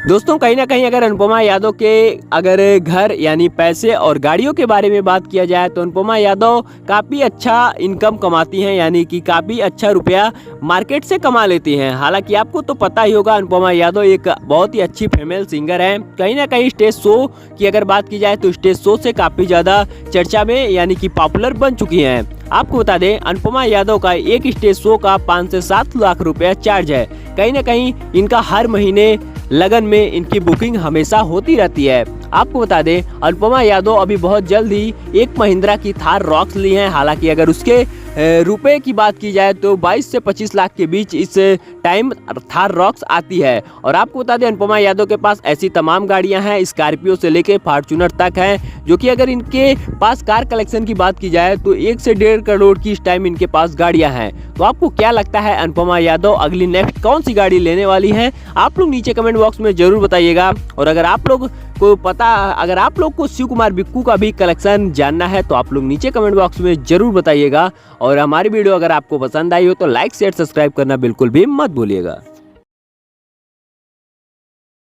दोस्तों कहीं ना कहीं अगर अनुपमा यादव के अगर घर यानी पैसे और गाड़ियों के बारे में बात किया जाए तो अनुपमा यादव काफ़ी अच्छा इनकम कमाती हैं, यानी कि काफ़ी अच्छा रुपया मार्केट से कमा लेती हैं। हालांकि आपको तो पता ही होगा अनुपमा यादव एक बहुत ही अच्छी फीमेल सिंगर हैं। कहीं ना कहीं स्टेज शो की अगर बात की जाए तो स्टेज शो से काफ़ी ज़्यादा चर्चा में यानी कि पॉपुलर बन चुकी हैं। आपको बता दें अनुपमा यादव का एक स्टेज शो का 5 से 7 लाख रुपया चार्ज है। कहीं ना कहीं इनका हर महीने लगन में इनकी बुकिंग हमेशा होती रहती है। आपको बता दें अनुपमा यादव अभी बहुत जल्द ही एक महिंद्रा की थार रॉक्स ली हैं। हालांकि अगर उसके रुपए की बात की जाए तो 22 से 25 लाख के बीच इस टाइम थार रॉक्स आती है। और आपको बता दें अनुपमा यादव के पास ऐसी तमाम गाड़ियां हैं, स्कॉर्पियो से लेके फॉर्च्यूनर तक हैं, जो कि अगर इनके पास कार कलेक्शन की बात की जाए तो 1 से 1.5 करोड़ की इस टाइम इनके पास गाड़ियां हैं। तो आपको क्या लगता है अनुपमा यादव अगली नेक्स्ट कौन सी गाड़ी लेने वाली है? आप लोग नीचे कमेंट बॉक्स में जरूर बताइएगा। और अगर आप लोग को शिव कुमार बिक्कू का भी कलेक्शन जानना है तो आप लोग नीचे कमेंट बॉक्स में जरूर बताइएगा। और हमारी वीडियो अगर आपको पसंद आई हो तो लाइक शेयर सब्सक्राइब करना बिल्कुल भी मत भूलिएगा।